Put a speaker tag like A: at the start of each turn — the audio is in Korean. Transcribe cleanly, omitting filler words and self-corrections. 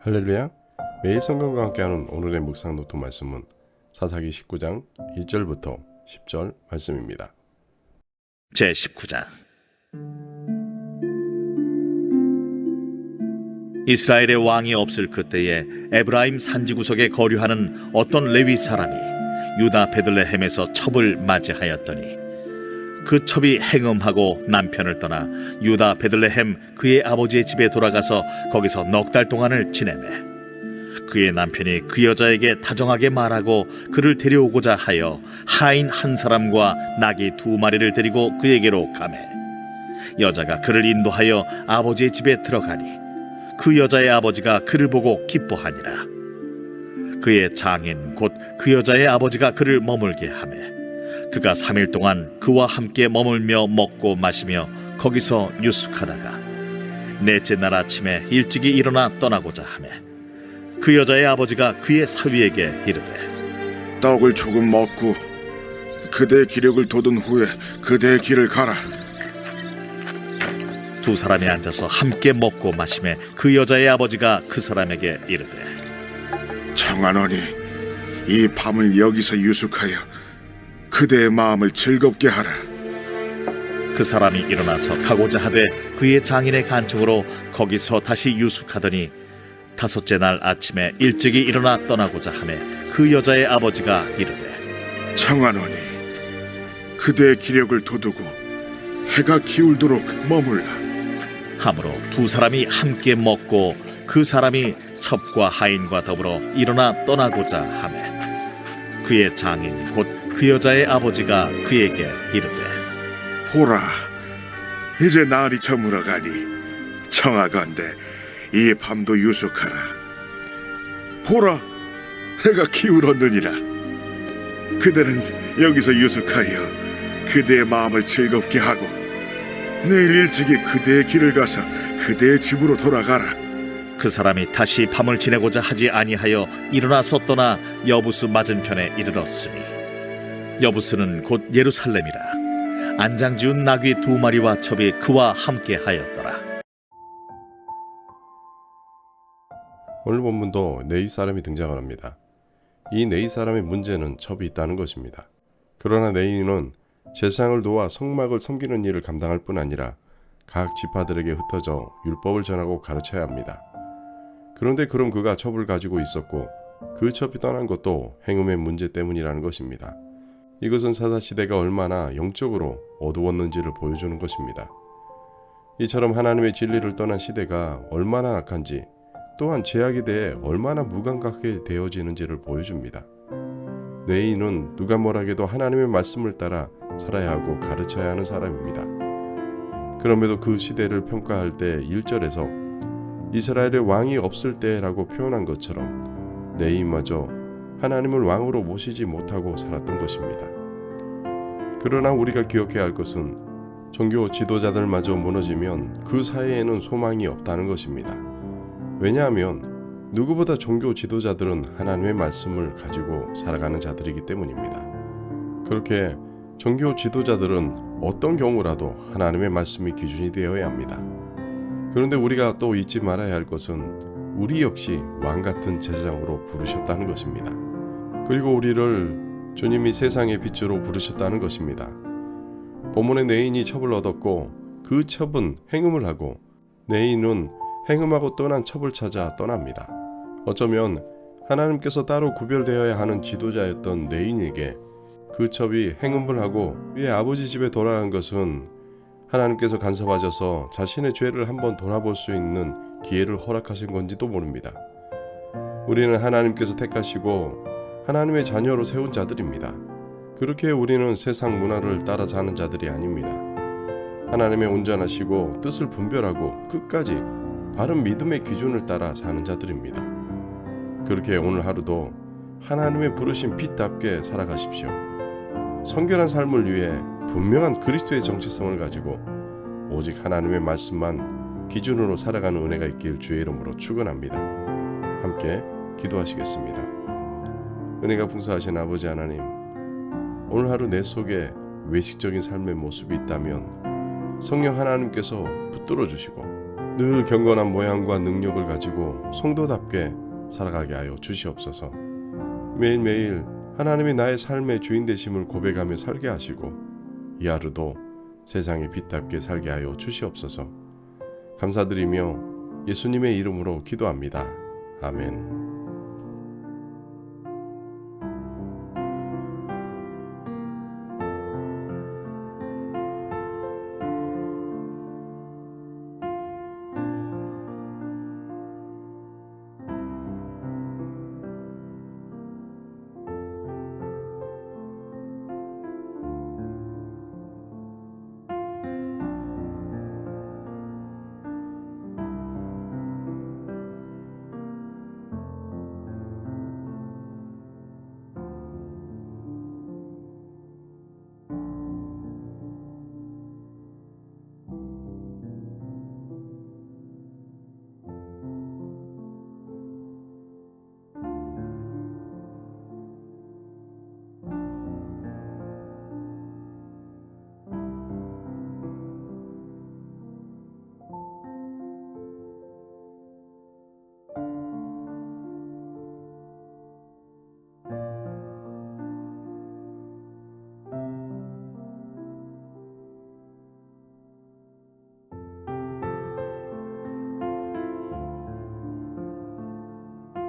A: 할렐루야. 매일 성경과 함께하는 오늘의 묵상 노트 말씀은 사사기 19장 1절부터 10절 말씀입니다.
B: 제19장. 이스라엘의 왕이 없을 그때에 에브라임 산지구석에 거류하는 어떤 레위 사람이 유다 베들레헴에서 첩을 맞이하였더니 그 첩이 행음하고 남편을 떠나 유다 베들레헴 그의 아버지의 집에 돌아가서 거기서 넉 달 동안을 지내매 그의 남편이 그 여자에게 다정하게 말하고 그를 데려오고자 하여 하인 한 사람과 나귀 2마리를 데리고 그에게로 가매 여자가 그를 인도하여 아버지의 집에 들어가니 그 여자의 아버지가 그를 보고 기뻐하니라. 그의 장인 곧 그 여자의 아버지가 그를 머물게 하매 그가 3일 동안 그와 함께 머물며 먹고 마시며 거기서 유숙하다가 넷째 날 아침에 일찍이 일어나 떠나고자 하매 그 여자의 아버지가 그의 사위에게 이르되
C: 떡을 조금 먹고 그대의 기력을 돋은 후에 그대의 길을 가라.
B: 두 사람이 앉아서 함께 먹고 마시매 그 여자의 아버지가 그 사람에게 이르되
C: 청하노니 이 밤을 여기서 유숙하여 그대의 마음을 즐겁게 하라.
B: 그 사람이 일어나서 가고자 하되 그의 장인의 간청으로 거기서 다시 유숙하더니 5째 날 아침에 일찍이 일어나 떠나고자 하매 그 여자의 아버지가 이르되
C: 청하노니 그대의 기력을 돋우고 해가 기울도록 머물라.
B: 하므로 두 사람이 함께 먹고 그 사람이 첩과 하인과 더불어 일어나 떠나고자 하매 그의 장인 곧 그 여자의 아버지가 그에게 이르되
C: 보라, 이제 날이 저물어가니 청하건대 이 밤도 유숙하라. 보라, 해가 기울었느니라. 그대는 여기서 유숙하여 그대의 마음을 즐겁게 하고 내일 일찍이 그대의 길을 가서 그대의 집으로 돌아가라.
B: 그 사람이 다시 밤을 지내고자 하지 아니하여 일어나서 떠나 여부스 맞은편에 이르렀으니 여부스는 곧 예루살렘이라. 안장지운 나귀 2마리와 첩이 그와 함께 하였더라.
A: 오늘 본문도 네이 사람이 등장을 합니다. 이 네이 사람의 문제는 첩이 있다는 것입니다. 그러나 네이는 제사장을 도와 성막을 섬기는 일을 감당할 뿐 아니라 각 지파들에게 흩어져 율법을 전하고 가르쳐야 합니다. 그런데 그런 그가 첩을 가지고 있었고 그 첩이 떠난 것도 행음의 문제 때문이라는 것입니다. 이것은 사사시대가 얼마나 영적으로 어두웠는지를 보여주는 것입니다. 이처럼 하나님의 진리를 떠난 시대가 얼마나 악한지 또한 죄악에 대해 얼마나 무감각하게 되어지는지를 보여줍니다. 네이는 누가 뭐라해도 하나님의 말씀을 따라 살아야 하고 가르쳐야 하는 사람입니다. 그럼에도 그 시대를 평가할 때 1절에서 이스라엘의 왕이 없을 때라고 표현한 것처럼 네이마저 하나님을 왕으로 모시지 못하고 살았던 것입니다. 그러나 우리가 기억해야 할 것은 종교 지도자들마저 무너지면 그 사회에는 소망이 없다는 것입니다. 왜냐하면 누구보다 종교 지도자들은 하나님의 말씀을 가지고 살아가는 자들이기 때문입니다. 그렇게 종교 지도자들은 어떤 경우라도 하나님의 말씀이 기준이 되어야 합니다. 그런데 우리가 또 잊지 말아야 할 것은 우리 역시 왕같은 제사장으로 부르셨다는 것입니다. 그리고 우리를 주님이 세상의 빛으로 부르셨다는 것입니다. 본문의 네인이 첩을 얻었고 그 첩은 행음을 하고 네인은 행음하고 떠난 첩을 찾아 떠납니다. 어쩌면 하나님께서 따로 구별되어야 하는 지도자였던 네인에게 그 첩이 행음을 하고 그의 아버지 집에 돌아간 것은 하나님께서 간섭하셔서 자신의 죄를 한번 돌아볼 수 있는 기회를 허락하신 건지도 모릅니다. 우리는 하나님께서 택하시고 하나님의 자녀로 세운 자들입니다. 그렇게 우리는 세상 문화를 따라 사는 자들이 아닙니다. 하나님의 온전하시고 뜻을 분별하고 끝까지 바른 믿음의 기준을 따라 사는 자들입니다. 그렇게 오늘 하루도 하나님의 부르신 빛답게 살아가십시오. 성결한 삶을 위해 분명한 그리스도의 정체성을 가지고 오직 하나님의 말씀만 기준으로 살아가는 은혜가 있길 주의 이름으로 축원합니다. 함께 기도하시겠습니다. 은혜가 풍성하신 아버지 하나님, 오늘 하루 내 속에 외식적인 삶의 모습이 있다면 성령 하나님께서 붙들어 주시고 늘 경건한 모양과 능력을 가지고 성도답게 살아가게 하여 주시옵소서. 매일매일 하나님이 나의 삶의 주인 되심을 고백하며 살게 하시고 이 하루도 세상의 빛답게 살게 하여 주시옵소서. 감사드리며 예수님의 이름으로 기도합니다. 아멘.